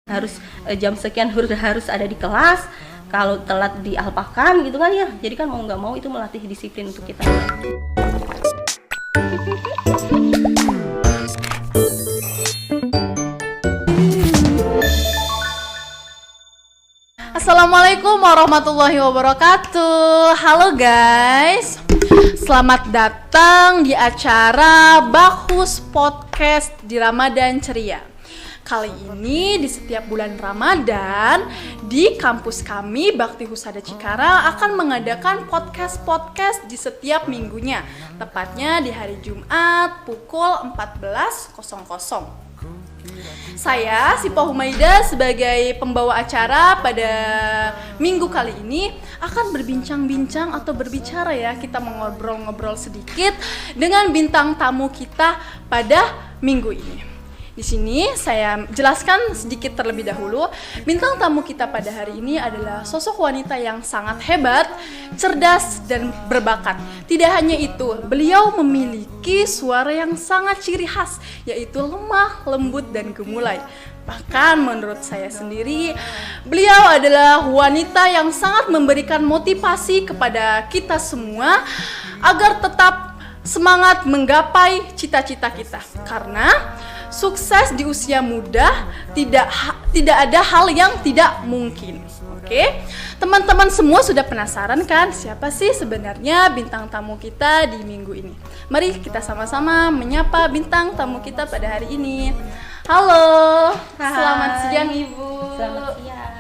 harus jam sekian harus ada di kelas, kalau telat dialpakan gitu kan ya. Jadi kan mau nggak mau itu melatih disiplin untuk kita. Assalamualaikum warahmatullahi wabarakatuh. Halo guys, selamat datang di acara Bakhus Podcast di Ramadan Ceria. Kali ini di setiap bulan Ramadan di kampus kami Bakti Husada Cikarang akan mengadakan podcast di setiap minggunya, tepatnya di hari Jumat pukul 14.00. Saya, Sipah Humaida, sebagai pembawa acara pada minggu kali ini akan berbincang-bincang atau berbicara ya, kita mengobrol-ngobrol sedikit dengan bintang tamu kita pada minggu ini. Di sini saya jelaskan sedikit terlebih dahulu. Bintang tamu kita pada hari ini adalah sosok wanita yang sangat hebat, cerdas, dan berbakat. Tidak hanya itu, beliau memiliki suara yang sangat ciri khas, yaitu lemah, lembut, dan gemulai. Bahkan menurut saya sendiri, beliau adalah wanita yang sangat memberikan motivasi kepada kita semua agar tetap semangat menggapai cita-cita kita. Karena sukses di usia muda tidak ada hal yang tidak mungkin. Oke, teman-teman semua sudah penasaran kan siapa sih sebenarnya bintang tamu kita di minggu ini? Mari kita sama-sama menyapa bintang tamu kita pada hari ini. Halo, selamat siang Ibu. Selamat siang.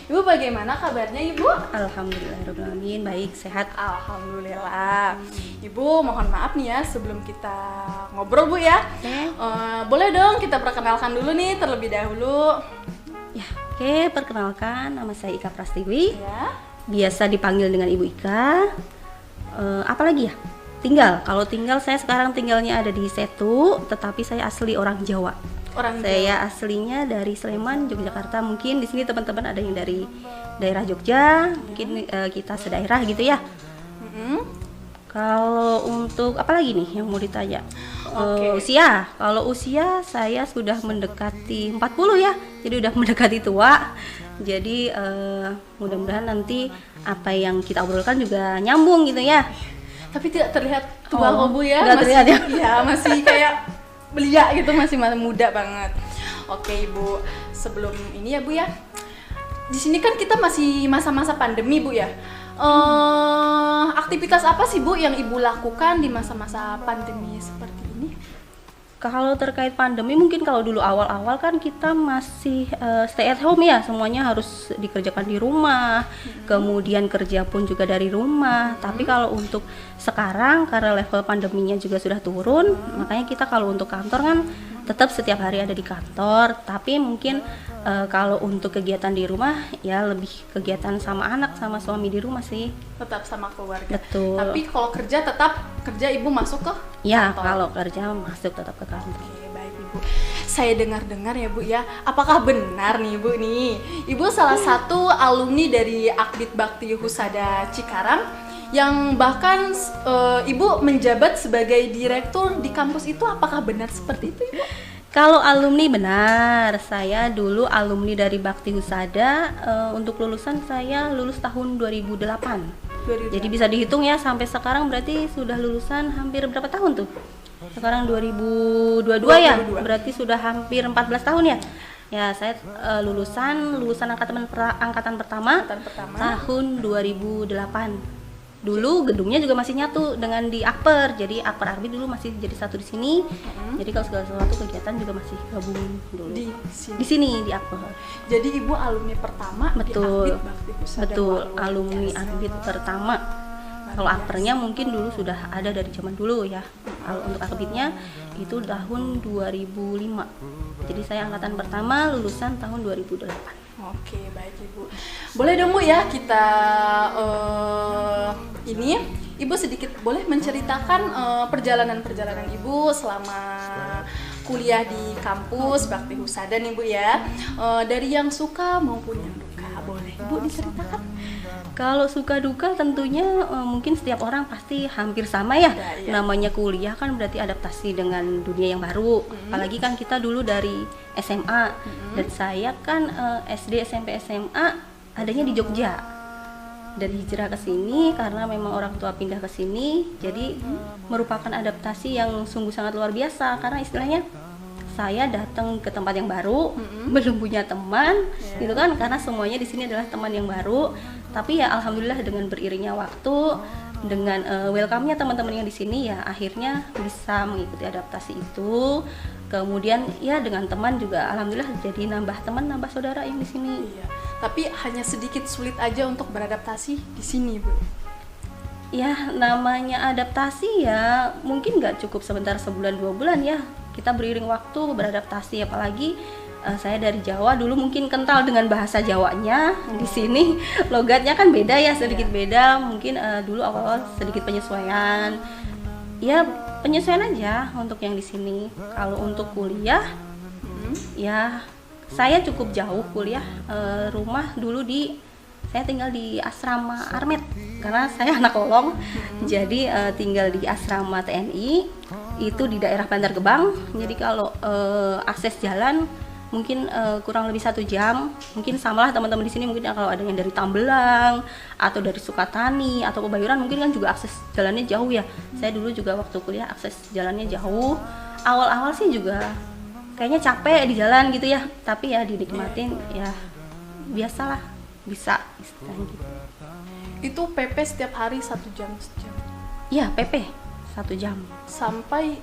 Ibu bagaimana kabarnya Ibu? Alhamdulillahirobbilalamin, baik, sehat. Alhamdulillah. Ibu mohon maaf nih ya sebelum kita ngobrol Bu ya. Boleh dong kita perkenalkan dulu nih terlebih dahulu. Ya, oke, perkenalkan, nama saya Ika Prastiwi. Ya. Biasa dipanggil dengan Ibu Ika. Apalagi ya? Kalau tinggal saya sekarang tinggalnya ada di Setu, tetapi saya asli orang Jawa. Saya aslinya dari Sleman, Yogyakarta. Mungkin di sini teman-teman ada yang dari daerah Jogja, mungkin kita sedaerah gitu ya. Kalau untuk apa lagi nih yang mau ditanya? Usia. Kalau usia saya sudah mendekati 40 ya. Jadi udah mendekati tua. Jadi mudah-mudahan nanti apa yang kita obrolkan juga nyambung gitu ya. Tapi tidak terlihat tua kok Bu ya. Masih terlihat ya. Ya, masih kayak belia gitu, masih muda banget. Oke Ibu, sebelum ini ya Bu ya, di sini kan kita masih masa-masa pandemi Bu ya. Aktivitas apa sih Bu yang Ibu lakukan di masa-masa pandemi seperti ini? Kalau terkait pandemi, mungkin kalau dulu awal-awal kan kita masih stay at home ya, semuanya harus dikerjakan di rumah, kemudian kerja pun juga dari rumah. Tapi kalau untuk sekarang karena level pandeminya juga sudah turun, makanya kita kalau untuk kantor kan tetap setiap hari ada di kantor. Tapi mungkin kalau untuk kegiatan di rumah ya lebih kegiatan sama anak sama suami di rumah sih. Tetap sama keluarga. Betul. Tapi kalau kerja tetap kerja Ibu masuk ke ya kantor. Kalau kerja masuk tetap ke kantor. Oke, baik Ibu. Saya dengar-dengar ya Bu ya, apakah benar nih Ibu nih? Ibu salah satu alumni dari Akbid Bakti Husada Cikarang yang bahkan Ibu menjabat sebagai direktur di kampus itu. Apakah benar seperti itu Ibu? Kalau alumni benar, saya dulu alumni dari Bakti Husada. Untuk lulusan saya lulus tahun 2008. Jadi bisa dihitung ya sampai sekarang berarti sudah lulusan hampir berapa tahun tuh? Sekarang 2022 ya, berarti sudah hampir 14 tahun ya. Ya saya lulusan angkatan pertama tahun 2008. Dulu gedungnya juga masih nyatu dengan di Akper, jadi Akper Arbit dulu masih jadi satu di sini. Jadi kalau segala sesuatu kegiatan juga masih gabung dulu di sini di Akper. Jadi Ibu alumni pertama betul, di Akbid Bakti Husada. Betul, alumni Akbid pertama. Kalau Akpernya mungkin dulu sudah ada dari zaman dulu ya. Kalau untuk Akbidnya itu tahun 2005. Jadi saya angkatan pertama, lulusan tahun 2008. Oke, baik Ibu. Boleh dong Bu ya kita ini Ibu sedikit boleh menceritakan perjalanan Ibu selama kuliah di kampus Bakti Husada nih Bu ya. Dari yang suka maupun yang duka, boleh. Ibu diceritakan? Kalau suka duka tentunya mungkin setiap orang pasti hampir sama ya. Iya. Namanya kuliah kan berarti adaptasi dengan dunia yang baru. Apalagi kan kita dulu dari SMA dan saya kan SD, SMP, SMA adanya di Jogja. Dan hijrah ke sini karena memang orang tua pindah ke sini. Jadi merupakan adaptasi yang sungguh sangat luar biasa karena istilahnya saya datang ke tempat yang baru, belum punya teman, gitu kan? Karena semuanya di sini adalah teman yang baru. Tapi ya alhamdulillah dengan beriringnya waktu, dengan welcome-nya teman-teman yang di sini ya akhirnya bisa mengikuti adaptasi itu. Kemudian ya dengan teman juga alhamdulillah jadi nambah teman, nambah saudara yang di sini. Iya. Tapi hanya sedikit sulit aja untuk beradaptasi di sini, Bu. Ya namanya adaptasi ya mungkin nggak cukup sebentar, sebulan 2 bulan ya. Kita beriring waktu beradaptasi, apalagi saya dari Jawa dulu mungkin kental dengan bahasa Jawanya. Di sini logatnya kan beda ya, sedikit beda. Mungkin dulu awal-awal sedikit penyesuaian. Ya penyesuaian aja untuk yang di sini. Kalau untuk kuliah, ya saya cukup jauh kuliah. Rumah dulu saya tinggal di asrama Armet karena saya anak kolong. Jadi tinggal di asrama TNI itu di daerah Bantar Gebang. Jadi kalau akses jalan mungkin kurang lebih 1 jam. Mungkin samalah teman-teman di sini, mungkin kalau ada yang dari Tambelang atau dari Sukatani atau Kebayoran mungkin kan juga akses jalannya jauh ya. Saya dulu juga waktu kuliah akses jalannya jauh. Awal-awal sih juga kayaknya capek di jalan gitu ya, tapi ya dinikmatin ya, biasalah, bisa istilahnya gitu. Itu PP setiap hari 1 jam sejam. Iya, PP 1 jam Sampai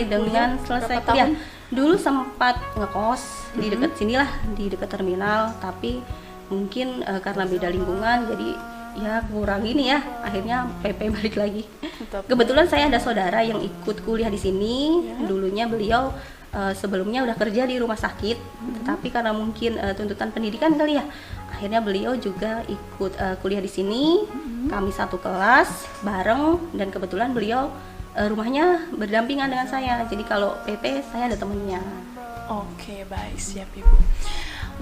dengan selesai kuliah. Dulu sempat ngekos di dekat sinilah, di dekat terminal, tapi mungkin karena beda lingkungan jadi ya kurang ini ya, akhirnya PP balik lagi. Kebetulan saya ada saudara yang ikut kuliah di sini. Dulunya beliau sebelumnya udah kerja di rumah sakit, tetapi karena mungkin tuntutan pendidikan kali ya, akhirnya beliau juga ikut kuliah di sini. Kami satu kelas bareng dan kebetulan beliau rumahnya berdampingan dengan saya. Jadi kalau PP saya ada temennya. Oke, baik, siap Ibu.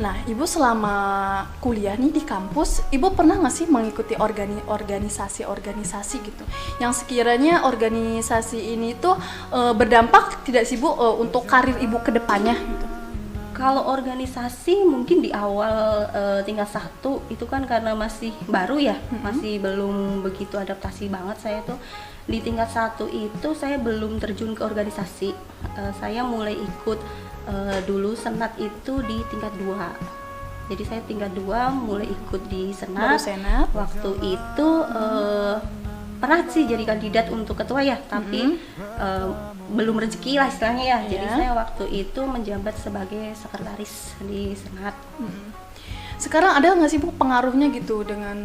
Nah, Ibu selama kuliah nih di kampus, Ibu pernah nggak sih mengikuti organisasi-organisasi gitu? Yang sekiranya organisasi ini tuh berdampak tidak sih Bu untuk karir Ibu ke depannya gitu? Kalau organisasi mungkin di awal tingkat 1 itu kan karena masih baru ya, masih belum begitu adaptasi banget saya tuh. Di tingkat 1 itu saya belum terjun ke organisasi. Saya mulai ikut dulu senat itu di tingkat 2. Jadi saya tingkat 2 mulai ikut di senat. Waktu itu pernah sih jadi kandidat untuk ketua ya, tapi belum rezeki lah istilahnya ya. Jadi saya waktu itu menjabat sebagai sekretaris di senat. Sekarang ada nggak sih Bu pengaruhnya gitu dengan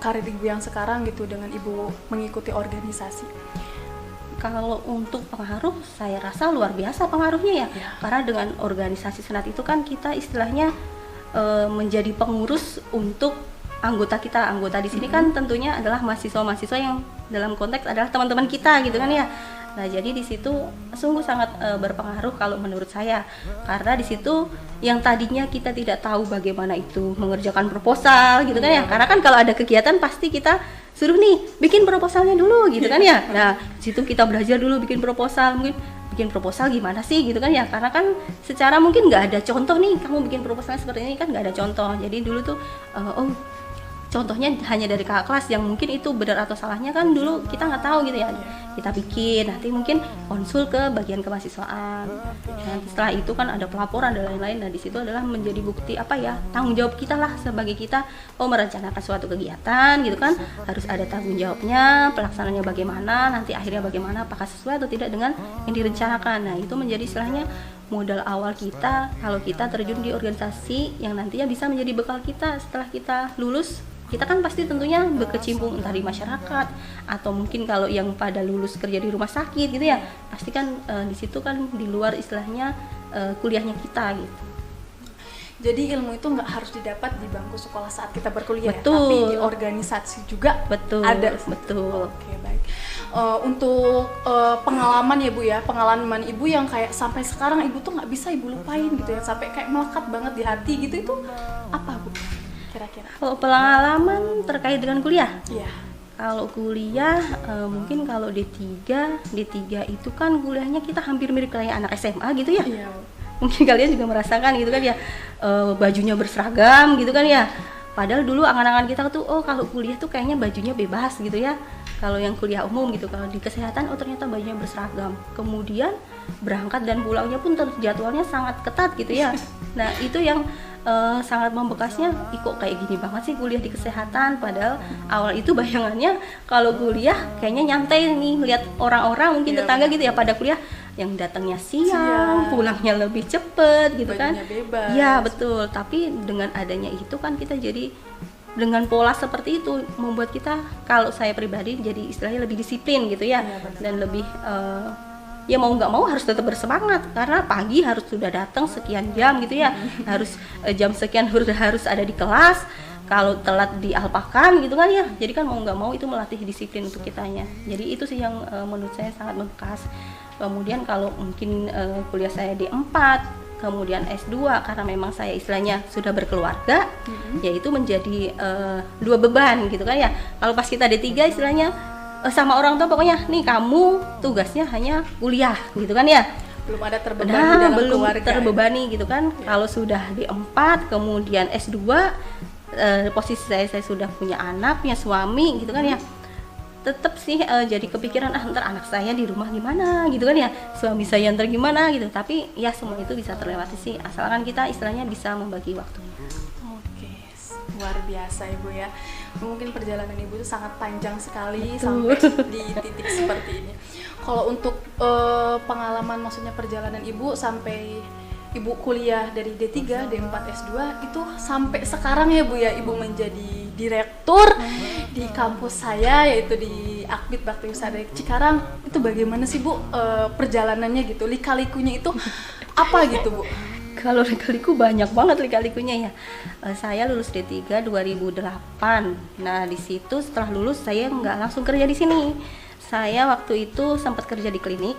karir Ibu yang sekarang gitu dengan Ibu mengikuti organisasi? Kalau untuk pengaruh, saya rasa luar biasa pengaruhnya ya. Karena dengan organisasi senat itu kan kita istilahnya menjadi pengurus untuk anggota kita. Anggota di sini kan tentunya adalah mahasiswa-mahasiswa yang dalam konteks adalah teman-teman kita gitu kan ya. Nah, jadi di situ sungguh sangat berpengaruh kalau menurut saya. Karena di situ yang tadinya kita tidak tahu bagaimana itu mengerjakan proposal gitu kan ya. Karena kan kalau ada kegiatan pasti kita suruh nih bikin proposalnya dulu gitu kan ya. Nah, di situ kita belajar dulu bikin proposal, mungkin bikin proposal gimana sih gitu kan ya. Karena kan secara mungkin nggak ada contoh nih, kamu bikin proposalnya seperti ini kan nggak ada contoh. Jadi dulu tuh contohnya hanya dari kakak kelas yang mungkin itu benar atau salahnya kan dulu kita nggak tahu gitu ya. Kita bikin, nanti mungkin konsul ke bagian kemahasiswaan. Nanti setelah itu kan ada pelaporan dan lain-lain. Nah, di situ adalah menjadi bukti apa ya, tanggung jawab kita lah sebagai kita merencanakan suatu kegiatan gitu kan. Harus ada tanggung jawabnya, pelaksanaannya bagaimana, nanti akhirnya bagaimana, apakah sesuai atau tidak dengan yang direncanakan. Nah, itu menjadi istilahnya modal awal kita kalau kita terjun di organisasi yang nantinya bisa menjadi bekal kita setelah kita lulus. Kita kan pasti tentunya berkecimpung entah di masyarakat atau mungkin kalau yang pada lulus kerja di rumah sakit gitu ya, pasti kan di situ kan di luar istilahnya kuliahnya kita gitu. Jadi ilmu itu nggak harus didapat di bangku sekolah saat kita berkuliah, betul. Tapi di organisasi juga ada. Betul. Oke, baik. Untuk pengalaman ya Bu ya, pengalaman Ibu yang kayak sampai sekarang Ibu tuh nggak bisa Ibu lupain gitu ya, sampai kayak melekat banget di hati gitu, itu apa Bu? kira-kira? Kalau pengalaman terkait dengan kuliah? Iya. Kalau kuliah, mungkin kalau D3 itu kan kuliahnya kita hampir mirip kayak anak SMA gitu ya. Iya. Mungkin kalian juga merasakan gitu kan ya, bajunya berseragam gitu kan ya. Padahal dulu angan-angan kita tuh, oh kalau kuliah tuh kayaknya bajunya bebas gitu ya. Kalau yang kuliah umum gitu, kalau di kesehatan, oh ternyata bajunya berseragam. Kemudian berangkat dan pulangnya pun jadwalnya sangat ketat gitu ya. Nah itu yang sangat membekasnya, kok kayak gini banget sih kuliah di kesehatan. Padahal awal itu bayangannya kalau kuliah kayaknya nyantai nih, lihat orang-orang mungkin tetangga gitu ya pada kuliah yang datangnya siang, pulangnya lebih cepet gitu kan. Bebas. Ya betul, tapi dengan adanya itu kan kita jadi dengan pola seperti itu membuat kita, kalau saya pribadi jadi istilahnya lebih disiplin gitu ya, dan lebih ya mau nggak mau harus tetap bersemangat karena pagi harus sudah datang sekian jam gitu ya, harus jam sekian harus ada di kelas, kalau telat dialpakan gitu kan ya, jadi kan mau nggak mau itu melatih disiplin untuk kitanya. Jadi itu sih yang menurut saya sangat membekas. Kemudian kalau mungkin kuliah saya D4 kemudian S2 karena memang saya istilahnya sudah berkeluarga, yaitu menjadi dua beban gitu kan ya. Kalau pas kita D3 istilahnya sama orang tua pokoknya nih kamu tugasnya hanya kuliah gitu kan ya, belum ada terbebani dalam belum keluarga, terbebani gitu kan ya. Kalau sudah D4 kemudian S2 posisi saya sudah punya anak, punya suami gitu kan ya, tetap sih jadi kepikiran ntar anak saya di rumah gimana gitu kan ya, suami saya ntar gimana gitu. Tapi ya semua itu bisa terlewati sih asalkan kita istilahnya bisa membagi waktunya. Oke, luar biasa Ibu ya. Mungkin perjalanan Ibu itu sangat panjang sekali sampai di titik seperti ini. Kalau untuk pengalaman, maksudnya perjalanan Ibu sampai Ibu kuliah dari D3, D4, S2 itu sampai sekarang ya Bu ya, Ibu menjadi direktur di kampus saya, yaitu di Akbid Bakti Wisata Cikarang. Itu bagaimana sih Bu perjalanannya gitu, lika-likunya itu apa gitu Bu? Kalau lika-liku banyak banget lika-likunya ya. Saya lulus D3 2008. Nah di situ setelah lulus saya nggak langsung kerja di sini. Saya waktu itu sempat kerja di klinik,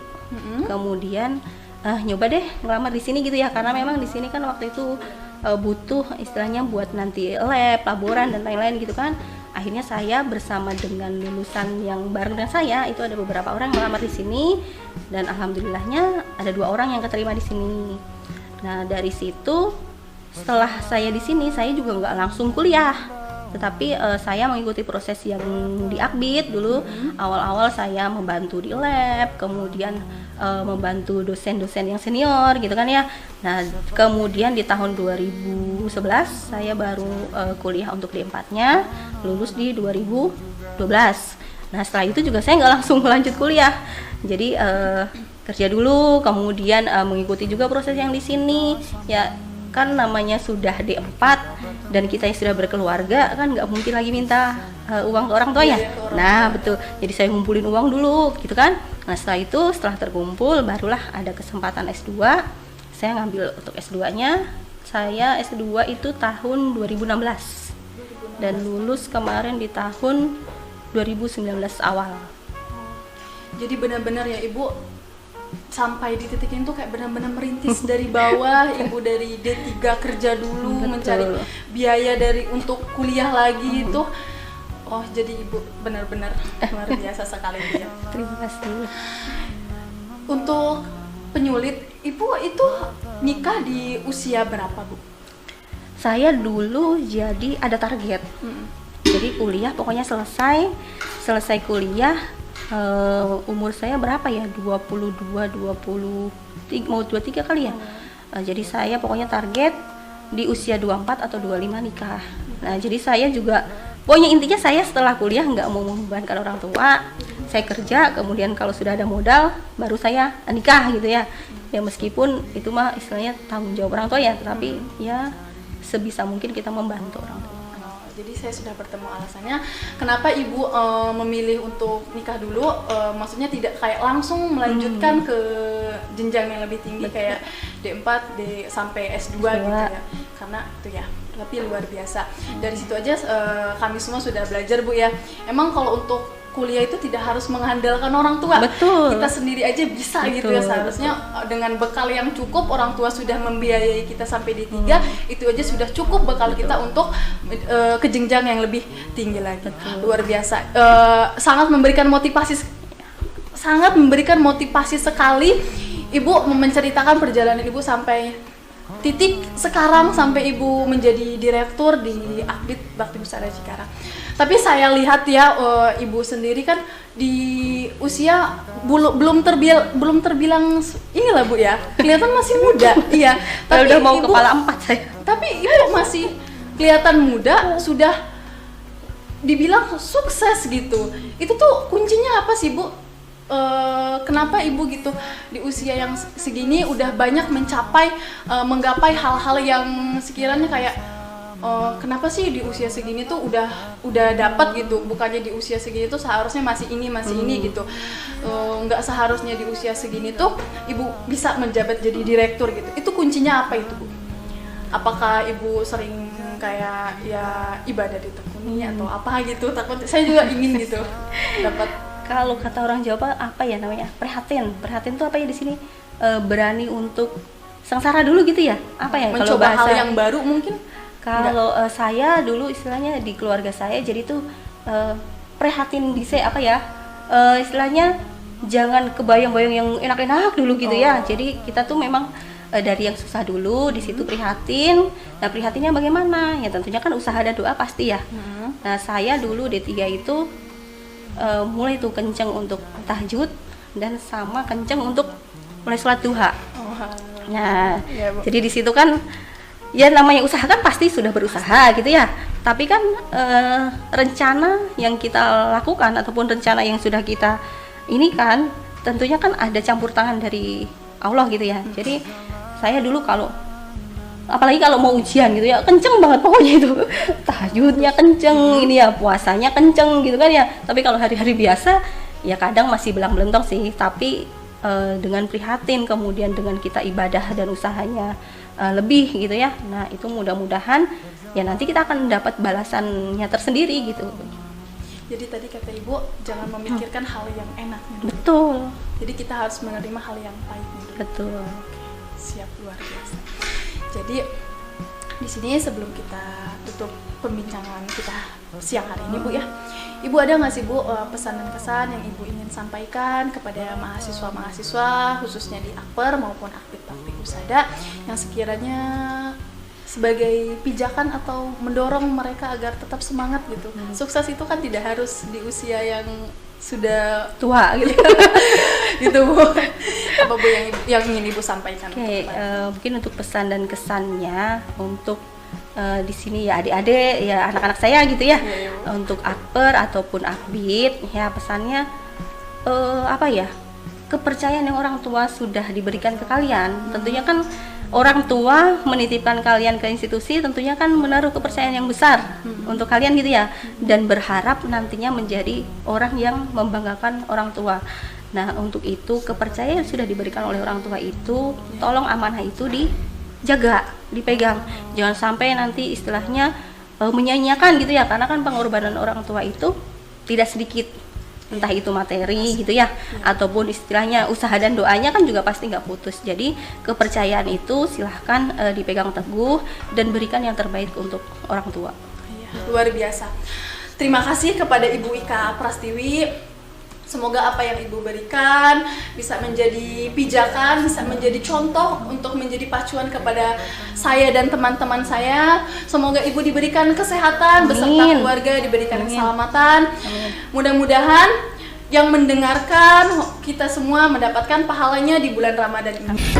kemudian nyoba deh ngelamar di sini gitu ya, karena memang di sini kan waktu itu butuh istilahnya buat nanti lab, laboran dan lain-lain gitu kan. Akhirnya saya bersama dengan lulusan yang bareng dengan saya itu ada beberapa orang yang ngelamar di sini, dan alhamdulillahnya ada 2 orang yang keterima di sini. Nah dari situ setelah saya di sini saya juga nggak langsung kuliah, tetapi saya mengikuti proses yang di Akbid dulu. Awal-awal saya membantu di lab, kemudian membantu dosen-dosen yang senior gitu kan ya. Nah kemudian di tahun 2011 saya baru kuliah untuk D4-nya, lulus di 2012. Nah setelah itu juga saya nggak langsung lanjut kuliah, jadi kerja dulu, kemudian mengikuti juga proses yang di sini ya. Kan namanya sudah D4 dan kita yang sudah berkeluarga kan nggak mungkin lagi minta uang ke orang tua ya. Nah betul, jadi saya ngumpulin uang dulu gitu kan. Nah setelah itu, setelah terkumpul barulah ada kesempatan S2. Saya ngambil untuk S2-nya. Saya S2 itu tahun 2016 dan lulus kemarin di tahun 2019 awal. Jadi benar-benar ya Ibu sampai di titik itu kayak benar-benar merintis dari bawah. Ibu dari D3 kerja dulu, mencari biaya dari untuk kuliah lagi itu. Oh jadi Ibu benar-benar luar biasa sekali ya. Terima kasih. Untuk penyulit, Ibu itu nikah di usia berapa Bu? Saya dulu jadi ada target. Jadi kuliah pokoknya selesai kuliah. Umur saya berapa ya, 22, 23, mau 23 kali ya. Jadi saya pokoknya target di usia 24 atau 25 nikah. Nah jadi saya juga pokoknya intinya saya setelah kuliah nggak mau membebankan orang tua. Saya kerja, kemudian kalau sudah ada modal baru saya nikah gitu ya. Ya meskipun itu mah istilahnya tanggung jawab orang tua ya, tapi ya sebisa mungkin kita membantu orang tua. Jadi saya sudah bertemu alasannya kenapa Ibu memilih untuk nikah dulu, maksudnya tidak kayak langsung melanjutkan ke jenjang yang lebih tinggi kayak D4 sampai S2 gitu ya. Karena itu ya, tapi luar biasa. Dari situ aja kami semua sudah belajar Bu ya. Emang kalau untuk kuliah itu tidak harus mengandalkan orang tua. Betul. Kita sendiri aja bisa gitu ya, seharusnya dengan bekal yang cukup, orang tua sudah membiayai kita sampai D3, itu aja sudah cukup bekal kita untuk ke jenjang yang lebih tinggi lagi. Luar biasa. Sangat memberikan motivasi sekali Ibu menceritakan perjalanan Ibu sampai titik sekarang, sampai Ibu menjadi direktur di Akbid Bakti Husada Cikarang. Tapi saya lihat ya, Ibu sendiri kan di usia belum terbilang inilah Bu ya, kelihatan masih muda. Iya, tapi udah mau Ibu, kepala 4 saya. Tapi Ibu masih kelihatan muda, sudah dibilang sukses gitu. Itu tuh kuncinya apa sih Bu? Kenapa Ibu gitu di usia yang segini udah banyak menggapai hal-hal yang sekiranya kayak kenapa sih di usia segini tuh udah dapat gitu, bukannya di usia segini tuh seharusnya masih ini gitu, nggak seharusnya di usia segini tuh Ibu bisa menjabat jadi direktur gitu. Itu kuncinya apa itu Bu? Apakah Ibu sering kayak ya ibadah ditekuni atau apa gitu? Takut saya juga ingin gitu dapat. Kalau kata orang Jawa apa ya namanya, prihatin tuh apa ya di sini, berani untuk sengsara dulu gitu ya, apa ya, mencoba kalau bahasa hal yang baru mungkin. Kalau saya dulu istilahnya di keluarga saya jadi tuh prihatin bisa apa ya, istilahnya jangan kebayang-bayang yang enak-enak dulu gitu ya. Jadi kita tuh memang dari yang susah dulu, di situ prihatin. Nah, prihatinnya bagaimana? Ya tentunya kan usaha dan doa pasti ya. Nah, saya dulu D3 itu mulai tuh kenceng untuk tahajud dan sama kenceng untuk mulai sholat duha. Nah, ya, jadi di situ kan ya namanya usaha kan pasti sudah berusaha gitu ya. Tapi kan rencana yang kita lakukan ataupun rencana yang sudah kita ini kan tentunya kan ada campur tangan dari Allah gitu ya. Jadi saya dulu apalagi kalau mau ujian gitu ya, kenceng banget pokoknya itu, tahajudnya kenceng, ini ya puasanya kenceng gitu kan ya. Tapi kalau hari-hari biasa ya kadang masih belang-belentong sih, tapi dengan prihatin, kemudian dengan kita ibadah dan usahanya lebih gitu ya. Nah itu mudah-mudahan ya nanti kita akan dapat balasannya tersendiri gitu. Jadi tadi kata Ibu jangan memikirkan hal yang enak. Betul. Jadi kita harus menerima hal yang pahit. Betul. Siap, luar biasa. Jadi di sini sebelum kita tutup pembincangan kita siang hari ini Bu ya, Ibu ada nggak sih Bu pesan dan kesan yang Ibu ingin sampaikan kepada mahasiswa-mahasiswa khususnya di Akper maupun Akbid Bakti Husada yang sekiranya sebagai pijakan atau mendorong mereka agar tetap semangat gitu. Sukses itu kan tidak harus di usia yang sudah tua gitu. Gitu Bu. Apa Bu yang ingin Ibu sampaikan? Mungkin untuk pesan dan kesannya untuk di sini ya adik-adik ya anak-anak saya gitu ya, untuk Akper ataupun Akbid ya pesannya apa ya, kepercayaan yang orang tua sudah diberikan ke kalian. Tentunya kan orang tua menitipkan kalian ke institusi, tentunya kan menaruh kepercayaan yang besar untuk kalian gitu ya, dan berharap nantinya menjadi orang yang membanggakan orang tua. Nah untuk itu kepercayaan yang sudah diberikan oleh orang tua itu, tolong amanah itu dijaga, dipegang, jangan sampai nanti istilahnya menyanyiakan gitu ya, karena kan pengorbanan orang tua itu tidak sedikit, entah itu materi gitu ya, ataupun istilahnya usaha dan doanya kan juga pasti nggak putus. Jadi kepercayaan itu silahkan dipegang teguh dan berikan yang terbaik untuk orang tua. Luar biasa. Terima kasih kepada Ibu Ika Prastiwi. Semoga apa yang Ibu berikan bisa menjadi pijakan, bisa menjadi contoh untuk menjadi pacuan kepada saya dan teman-teman saya. Semoga Ibu diberikan kesehatan beserta keluarga, diberikan keselamatan. Mudah-mudahan yang mendengarkan kita semua mendapatkan pahalanya di bulan Ramadan ini.